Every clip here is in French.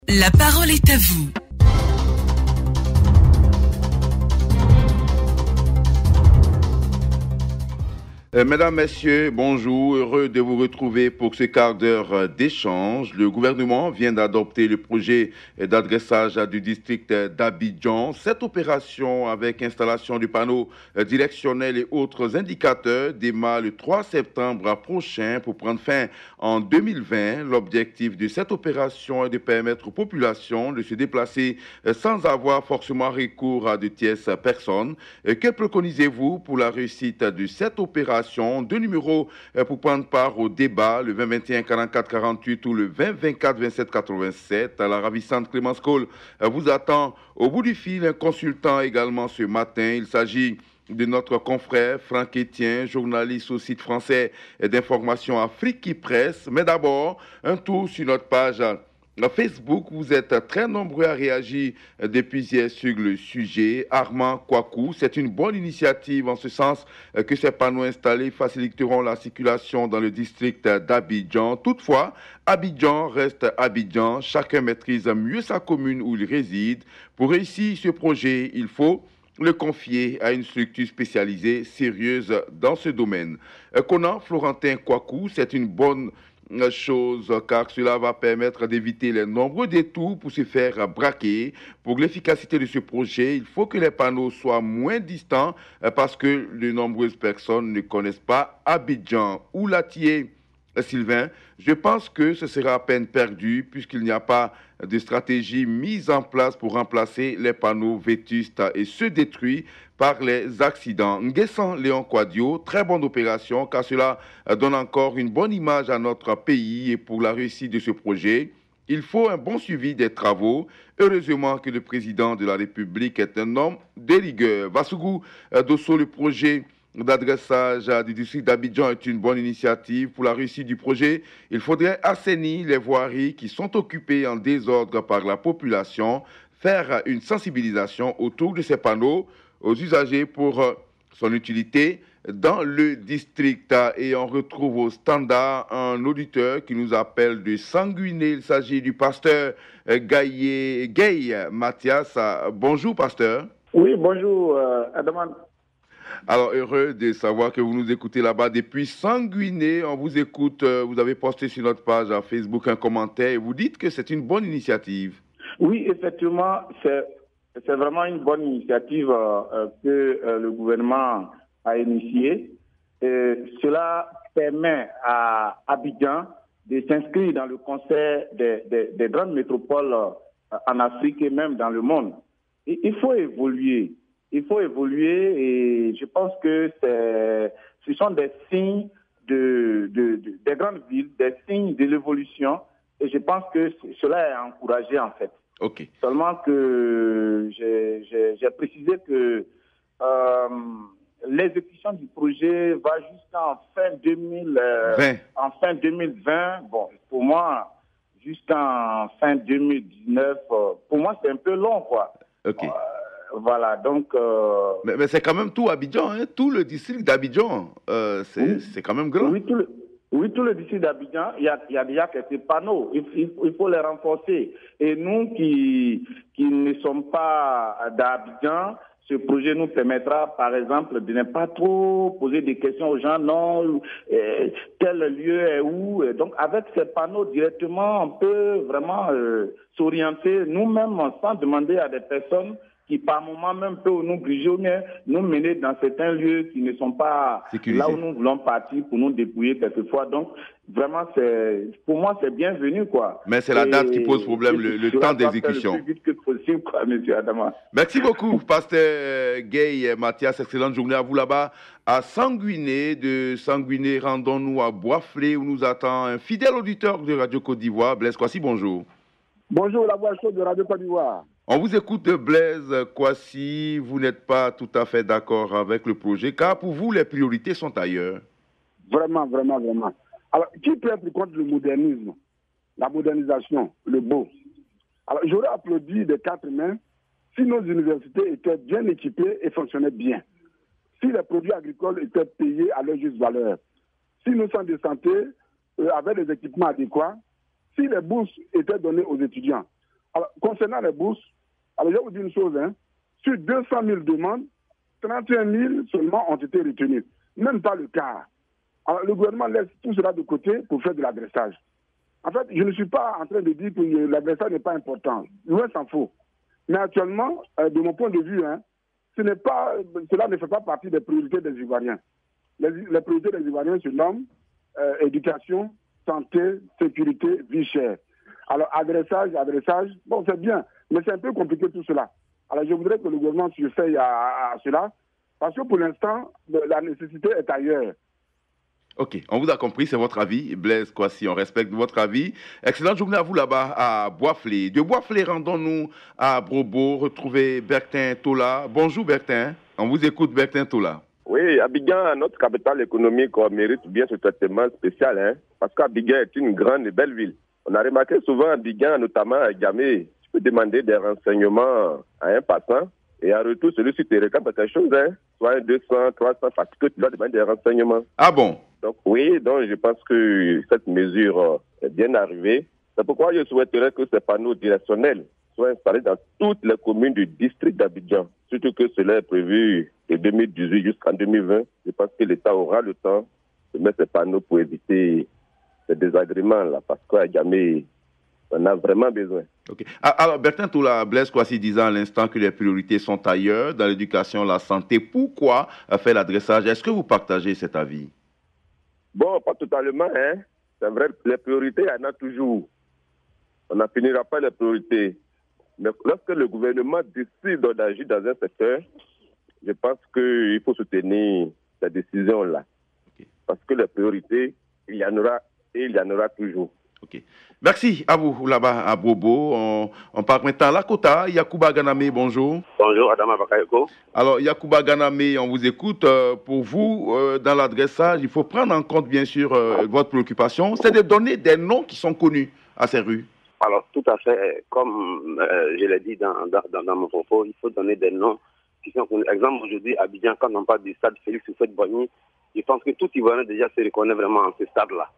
La parole est à vous. Mesdames, Messieurs, bonjour. Heureux de vous retrouver pour ce quart d'heure d'échange. Le gouvernement vient d'adopter le projet d'adressage du district d'Abidjan. Cette opération, avec installation du panneau directionnel et autres indicateurs, démarre le 3 septembre prochain pour prendre fin en 2020. L'objectif de cette opération est de permettre aux populations de se déplacer sans avoir forcément recours à de tierces personnes. Que préconisez-vous pour la réussite de cette opération? Deux numéros pour prendre part au débat, le 20 21 44 48 ou le 20 24 27 87. La ravissante Clémence Cole vous attend au bout du fil. Un consultant également ce matin. Il s'agit de notre confrère Franck Etienne, journaliste au site français d'information Afrique Presse. Mais d'abord, un tour sur notre page Facebook. Vous êtes très nombreux à réagir depuis hier sur le sujet. Armand Kouakou, c'est une bonne initiative en ce sens que ces panneaux installés faciliteront la circulation dans le district d'Abidjan. Toutefois, Abidjan reste Abidjan. Chacun maîtrise mieux sa commune où il réside. Pour réussir ce projet, il faut le confier à une structure spécialisée, sérieuse dans ce domaine. Conan Florentin Kouakou, c'est une bonne chose car cela va permettre d'éviter les nombreux détours pour se faire braquer. Pour l'efficacité de ce projet, il faut que les panneaux soient moins distants parce que de nombreuses personnes ne connaissent pas Abidjan ou Latier. Sylvain, je pense que ce sera à peine perdu puisqu'il n'y a pas de stratégie mise en place pour remplacer les panneaux vétustes et ceux détruits par les accidents. Nguessan Léon Quadio, très bonne opération car cela donne encore une bonne image à notre pays et pour la réussite de ce projet. Il faut un bon suivi des travaux. Heureusement que le président de la République est un homme de rigueur. Vassougou Dosso, le projet d'adressage du district d'Abidjan est une bonne initiative. Pour la réussite du projet, il faudrait assainir les voiries qui sont occupées en désordre par la population, faire une sensibilisation autour de ces panneaux aux usagers pour son utilité dans le district. Et on retrouve au standard un auditeur qui nous appelle de Sanguiné. Il s'agit du pasteur Gay Mathias. Bonjour, pasteur. Oui, bonjour, Adaman. Alors, heureux de savoir que vous nous écoutez là-bas depuis Sanguiné. On vous écoute. Vous avez posté sur notre page à Facebook un commentaire et vous dites que c'est une bonne initiative. Oui, effectivement, c'est vraiment une bonne initiative que le gouvernement a initiée. Cela permet à Abidjan de s'inscrire dans le concert des grandes métropoles en Afrique et même dans le monde. Et il faut évoluer. Il faut évoluer et je pense que ce sont des signes des grandes villes, des signes de l'évolution et je pense que cela est encouragé en fait. Okay. Seulement que j'ai précisé que l'exécution du projet va jusqu'en fin 2020. Bon, pour moi, jusqu'en fin 2019, pour moi c'est un peu long quoi. Okay. Voilà, donc... Mais c'est quand même tout Abidjan, hein? Tout le district d'Abidjan, c'est quand même grand. Oui, tout le district d'Abidjan, il y a déjà quelques panneaux, il faut les renforcer. Et nous qui ne sommes pas d'Abidjan, ce projet nous permettra, par exemple, de ne pas trop poser des questions aux gens, non, tel lieu est où. Donc, avec ces panneaux directement, on peut vraiment s'orienter nous-mêmes sans demander à des personnes qui par moment même peuvent nous griger ou nous mener dans certains lieux qui ne sont pas sécurisés. Là où nous voulons partir pour nous dépouiller quelquefois. Donc, vraiment, pour moi, c'est bienvenu, quoi. Mais c'est la date qui pose problème, le temps d'exécution. Le plus vite que possible, quoi, M. Adama. Merci beaucoup, pasteur Gay Mathias. Excellente journée à vous là-bas. À Sanguiné, de Sanguiné, rendons-nous à Boisflé, où nous attend un fidèle auditeur de Radio Côte d'Ivoire. Blaise Kwasi, bonjour. Bonjour, la voix chaude de Radio Côte d'Ivoire. On vous écoute, Blaise Kwasi. Vous n'êtes pas tout à fait d'accord avec le projet, car pour vous, les priorités sont ailleurs. Vraiment. Alors, qui peut être contre le modernisme, la modernisation, le beau? Alors, j'aurais applaudi de quatre mains si nos universités étaient bien équipées et fonctionnaient bien. Si les produits agricoles étaient payés à leur juste valeur. Si nos centres de santé avaient des équipements adéquats. Si les bourses étaient données aux étudiants. Alors, concernant les bourses, alors je vais vous dire une chose, hein. Sur 200 000 demandes, 31 000 seulement ont été retenues. Même pas le quart. Alors, le gouvernement laisse tout cela de côté pour faire de l'adressage. En fait, je ne suis pas en train de dire que l'adressage n'est pas important. Loin s'en faut. Mais actuellement, de mon point de vue, hein, cela ne fait pas partie des priorités des Ivoiriens. Les priorités des Ivoiriens se nomment éducation, santé, sécurité, vie chère. Alors, adressage, bon, c'est bien, mais c'est un peu compliqué tout cela. Alors, je voudrais que le gouvernement se fasse à cela, parce que pour l'instant, la nécessité est ailleurs. Ok, on vous a compris, c'est votre avis. Blaise Kwasi, on respecte votre avis. Excellente journée à vous là-bas à Boisflé. De Boisflé, rendons-nous à Brobo, retrouver Bertin Tola. Bonjour Bertin, on vous écoute Bertin Tola. Oui, Abidjan, notre capitale économique, mérite bien ce traitement spécial, hein, parce qu'Abidjan est une grande et belle ville. On a remarqué souvent à Abidjan, notamment à Gamé, tu peux demander des renseignements à un passant et en retour, celui-ci te réclame quelque chose, hein, soit 200, 300, parce que tu dois demander des renseignements. Ah bon? Donc oui, donc je pense que cette mesure est bien arrivée. C'est pourquoi je souhaiterais que ces panneaux directionnels soient installés dans toutes les communes du district d'Abidjan, surtout que cela est prévu de 2018 jusqu'en 2020. Je pense que l'État aura le temps de mettre ces panneaux pour éviter ces désagréments-là, parce qu'à jamais, on a vraiment besoin. Okay. Alors, Bertin Toula, Blaise Kwasi disait à l'instant que les priorités sont ailleurs, dans l'éducation, la santé. Pourquoi faire l'adressage? Est-ce que vous partagez cet avis? Bon, pas totalement, hein. C'est vrai, les priorités, il y en a toujours. On n'en finira pas les priorités. Mais lorsque le gouvernement décide d'agir dans un secteur, je pense qu'il faut soutenir cette décision-là. Okay. Parce que les priorités, il y en aura et il y en aura toujours. Okay. Merci à vous là-bas à Bobo. On part maintenant à Lakota. Yacouba Ganame, bonjour. Bonjour, Adama Bakayoko. Alors, Yacouba Ganame, on vous écoute. Pour vous, dans l'adressage, il faut prendre en compte, bien sûr, votre préoccupation. C'est de donner des noms qui sont connus à ces rues. Alors, tout à fait. Comme je l'ai dit dans mon propos, il faut donner des noms qui sont connus. Exemple, aujourd'hui, à Abidjan, quand on parle du stade Félix Houphouët-Boigny, je pense que tout Ivoirien déjà se reconnaît vraiment en ce stade-là.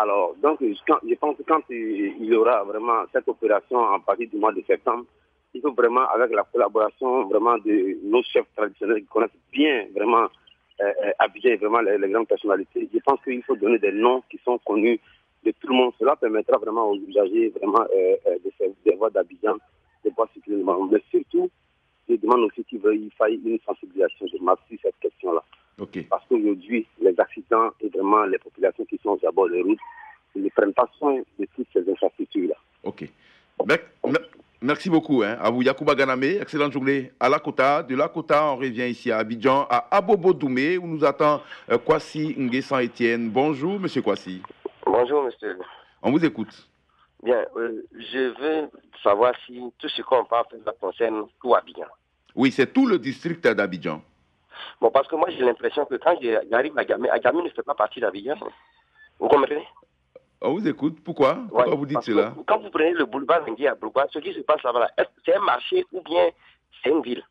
Alors, donc, je pense que quand il y aura vraiment cette opération à partir du mois de septembre, il faut vraiment, avec la collaboration vraiment de nos chefs traditionnels qui connaissent bien vraiment Abidjan et vraiment les grandes personnalités, je pense qu'il faut donner des noms qui sont connus de tout le monde. Cela permettra vraiment aux usagers vraiment de faire des voies d'Abidjan, de pouvoir circuler. Mais surtout, je demande aussi qu'il faille une sensibilisation de masse sur cette question-là. Okay. Parce qu'aujourd'hui, les accidents et vraiment les populations qui sont à bord des routes, ils ne prennent pas soin de toutes ces infrastructures-là. Ok. Merci beaucoup à vous, Yacouba Ganame. Excellente journée à Lakota. De Lakota, on revient ici à Abidjan, à Abobo Doumé, où nous attend Kwasi Nguessan Etienne. Bonjour, monsieur Kwasi. Bonjour, monsieur. On vous écoute. Bien, je veux savoir si tout ce qu'on parle concerne tout Abidjan. Oui, c'est tout le district d'Abidjan. Bon, parce que moi, j'ai l'impression que quand j'arrive à Gamé ne fait pas partie d'Abidjan. Vous comprenez? On vous écoute. Pourquoi vous dites cela? Quand vous prenez le boulevard Ngui à Brougua, ce qui se passe là-bas, est-ce que c'est un marché ou bien c'est une ville?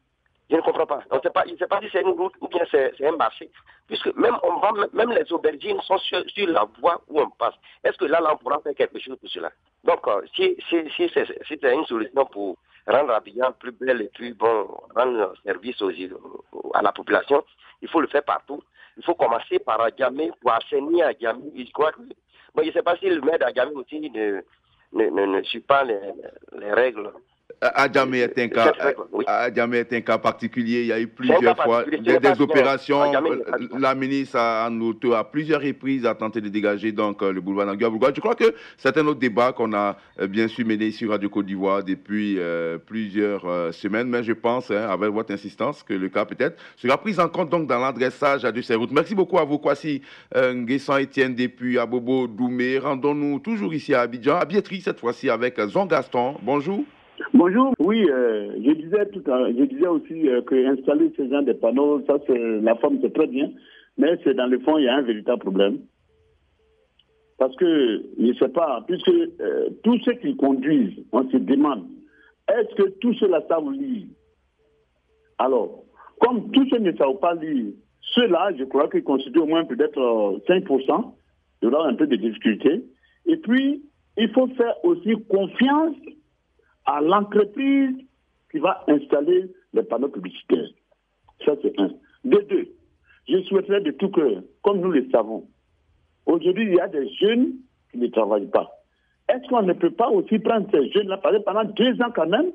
Je ne comprends pas. Donc, il ne sait pas si c'est une route ou bien c'est un marché. Puisque même les aubergines sont sur la voie où on passe. Est-ce que là, on pourra faire quelque chose pour cela? Donc, si c'est une solution pour rendre Abidjan plus belle et plus bon, rendre service à la population, il faut le faire partout. Il faut commencer par Agamé pour assainir Agamé. Je crois que... Bon, je ne sais pas si le maire d'Agamé aussi ne suit pas les règles. Adjamé est un cas particulier. Il y a eu plusieurs fois des opérations. La ministre à plusieurs reprises a tenté de dégager donc le boulevard Ngui à Brougua. Je crois que c'est un autre débat qu'on a bien sûr mené sur Radio Côte d'Ivoire depuis plusieurs semaines. Mais je pense, avec votre insistance, que le cas peut-être sera pris en compte donc dans l'adressage de ces routes. Merci beaucoup à vous, Kwasi Nguessan Etienne depuis Abobo Doumé. Rendons-nous toujours ici à Abidjan, à Biétry cette fois-ci avec Zon Gaston. Bonjour. Bonjour, oui, je disais aussi que installer ce genre de panneaux, ça c'est la forme, c'est très bien, mais c'est dans le fond, il y a un véritable problème. Parce que, je ne sais pas, puisque tous ceux qui conduisent, on se demande, est-ce que tous ceux-là savent lire? Alors, comme tous ceux ne savent pas lire, ceux-là, je crois qu'ils constituent au moins peut-être 5%, il y aura un peu de difficulté. Et puis, il faut faire aussi confiance à l'entreprise qui va installer les panneaux publicitaires. Ça, c'est un. De deux, je souhaiterais de tout cœur, comme nous le savons, aujourd'hui, il y a des jeunes qui ne travaillent pas. Est-ce qu'on ne peut pas aussi prendre ces jeunes-là, par exemple, pendant 2 ans quand même,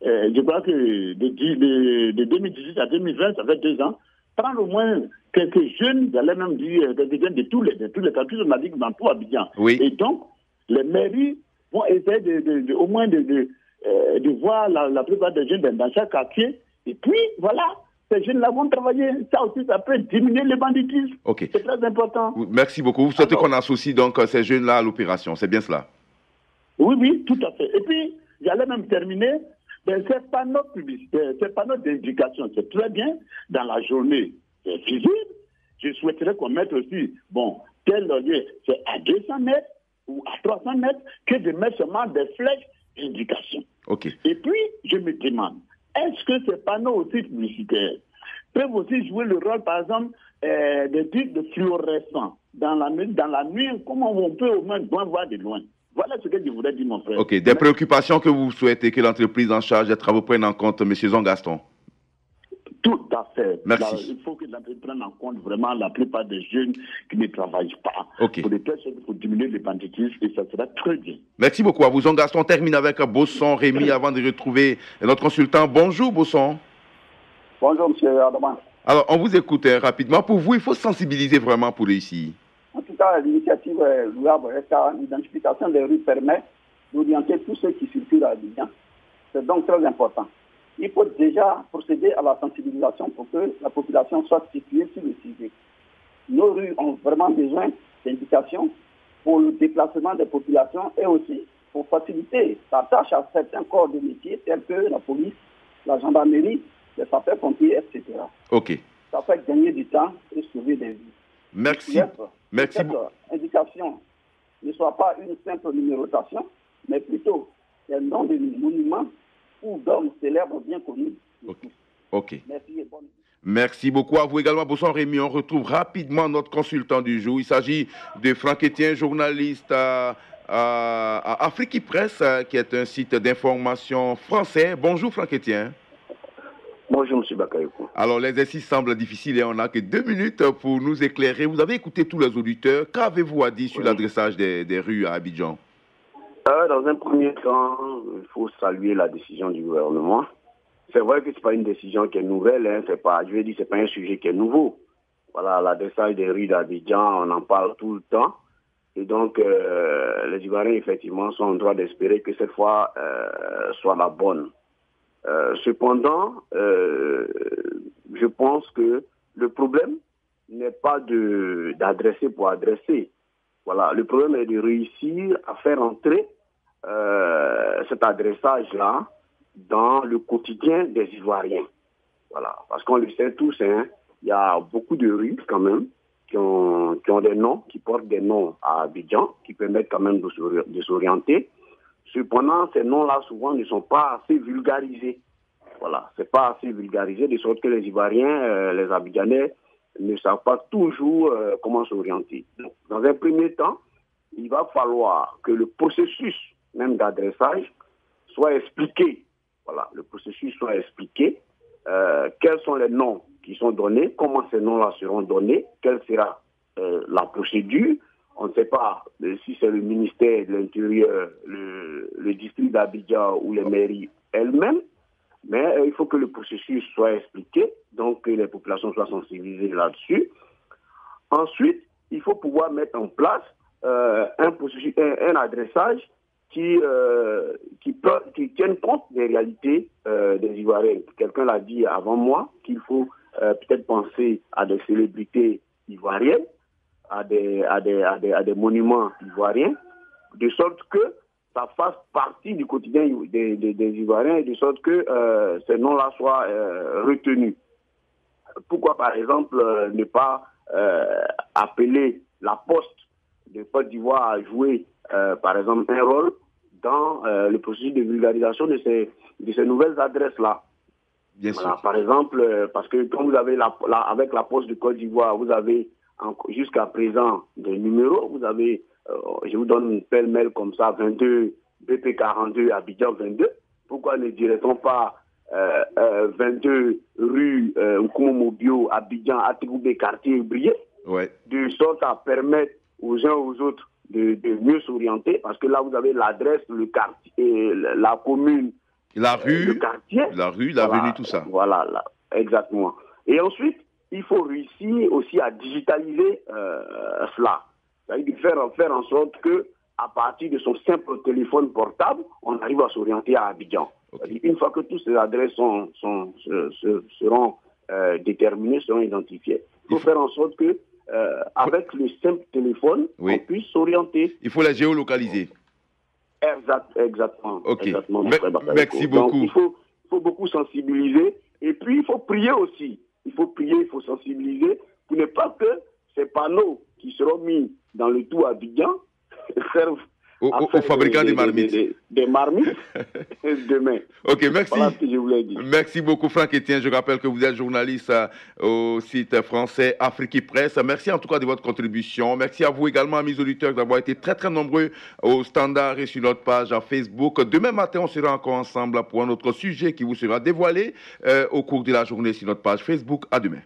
je crois que de 2018 à 2020, ça fait 2 ans, prendre au moins quelques jeunes, j'allais même dire, des jeunes de tous les quartiers, on a dit que dans tout Abidjan. Oui. Et donc, les mairies vont essayer au moins de voir la plupart des jeunes dans chaque quartier. Et puis, voilà, ces jeunes-là vont travailler. Ça aussi, ça peut diminuer le banditisme. Ok. C'est très important. Merci beaucoup. Vous souhaitez qu'on associe donc ces jeunes-là à l'opération, c'est bien cela? Oui, tout à fait. Et puis, j'allais même terminer. Ces panneaux publicitaires, ces panneaux d'indication, c'est très bien. Dans la journée, c'est visible. Je souhaiterais qu'on mette aussi, tel lieu, c'est à 200 mètres ou à 300 mètres, que de mettre seulement des flèches d'indication. Ok. Et puis, je me demande, est-ce que ces panneaux aussi publicitaires peuvent aussi jouer le rôle, par exemple, des types de fluorescents dans la nuit, comment on peut au moins voir de loin? Voilà ce que je voulais dire, mon frère. Ok, des préoccupations que vous souhaitez que l'entreprise en charge des travaux prenne en compte, M. Zongaston. Tout à fait. Merci. Là, il faut que l'entreprise prenne en compte vraiment la plupart des jeunes qui ne travaillent pas. Ok. Pour les personnes, il faut diminuer le banditisme et ça sera très bien. Merci beaucoup à vous, Zongaston. On termine avec Bosson Rémi avant de retrouver notre consultant. Bonjour, Bosson. Bonjour, M. Adama. Alors, on vous écoute rapidement. Pour vous, il faut sensibiliser vraiment pour réussir. En tout cas, l'initiative louable, l'identification des rues permet d'orienter tous ceux qui circulent à Abidjan. C'est donc très important. Il faut déjà procéder à la sensibilisation pour que la population soit située sur le sujet. Nos rues ont vraiment besoin d'indications pour le déplacement des populations et aussi pour faciliter la tâche à certains corps de métier tels que la police, la gendarmerie, les sapeurs-pompiers, etc. Ok. Ça fait gagner du temps et sauver des vies. Merci. Merci. Cette indication ne soit pas une simple numérotation, mais plutôt un nom de monuments ou d'hommes célèbres bien connus. Ok. Merci et bonne. Merci beaucoup à vous également, Bosson Rémi. On retrouve rapidement notre consultant du jour. Il s'agit de Franck Etienne, journaliste à Afrique Presse, qui est un site d'information français. Bonjour Franck Etienne. Bonjour M. Bakayoko. Alors l'exercice semble difficile et on n'a que 2 minutes pour nous éclairer. Vous avez écouté tous les auditeurs. Qu'avez-vous à dire sur l'adressage des rues à Abidjan? Dans un premier temps, il faut saluer la décision du gouvernement. C'est vrai que ce n'est pas une décision qui est nouvelle, c'est pas un sujet qui est nouveau. Voilà, l'adressage des rues d'Abidjan, on en parle tout le temps. Et donc, les Ivoiriens, effectivement, sont en droit d'espérer que cette fois soit la bonne. Cependant, je pense que le problème n'est pas d'adresser pour adresser. Voilà, le problème est de réussir à faire entrer cet adressage-là dans le quotidien des Ivoiriens. Voilà, parce qu'on le sait tous, il y a beaucoup de rues quand même qui ont des noms, qui portent des noms à Abidjan, qui permettent quand même de s'orienter. Cependant, ces noms-là, souvent, ne sont pas assez vulgarisés. Voilà, c'est pas assez vulgarisé, de sorte que les Ivoiriens, les Abidjanais, ne savent pas toujours comment s'orienter. Donc, dans un premier temps, il va falloir que le processus même d'adressage soit expliqué. Voilà, le processus soit expliqué. Quels sont les noms qui sont donnés, comment ces noms-là seront donnés, quelle sera la procédure. On ne sait pas si c'est le ministère de l'Intérieur, le district d'Abidjan ou les mairies elles-mêmes, mais il faut que le processus soit expliqué, donc que les populations soient sensibilisées là-dessus. Ensuite, il faut pouvoir mettre en place un adressage qui tienne compte des réalités des Ivoiriens. Quelqu'un l'a dit avant moi, qu'il faut peut-être penser à des célébrités ivoiriennes, à des monuments ivoiriens, de sorte que ça fasse partie du quotidien des Ivoiriens et de sorte que ces noms-là soient retenus. Pourquoi, par exemple, ne pas appeler la Poste de Côte d'Ivoire à jouer, par exemple, un rôle dans le processus de vulgarisation de ces nouvelles adresses-là. Bien voilà, sûr. par exemple, parce que quand vous avez avec la Poste de Côte d'Ivoire, vous avez jusqu'à présent des numéros, vous avez, je vous donne une pêle-mêle comme ça, 22 BP42 Abidjan 22, pourquoi ne dirait-on pas 22 rue Nkomo-Mobio, Abidjan, Ategoubé, quartier Brié, de sorte à permettre aux uns aux autres de mieux s'orienter, parce que là, vous avez l'adresse, le quartier, la commune, la rue, le quartier. L'avenue, tout ça. Voilà, là, exactement. Et ensuite, il faut réussir aussi à digitaliser cela. C'est-à-dire faire en sorte que, à partir de son simple téléphone portable, on arrive à s'orienter à Abidjan. Une fois que toutes ces adresses seront déterminées, seront identifiées, il faut faire en sorte que, avec le simple téléphone, on puisse s'orienter. Il faut la géolocaliser. Exactement. Ok. Exactement, Merci beaucoup. Donc, il faut beaucoup sensibiliser. Et puis, il faut prier aussi. Il faut prier, il faut sensibiliser pour ne pas que ces panneaux qui seront mis dans le tout Abidjan servent aux fabricants des marmites. Des marmites demain. Ok, merci. Voilà ce que je voulais dire. Merci beaucoup, Franck Etienne. Je rappelle que vous êtes journaliste au site français Afrique Presse. Merci en tout cas de votre contribution. Merci à vous également, amis auditeurs, d'avoir été très très nombreux au standard et sur notre page Facebook. Demain matin, on sera encore ensemble pour un autre sujet qui vous sera dévoilé au cours de la journée sur notre page Facebook. À demain.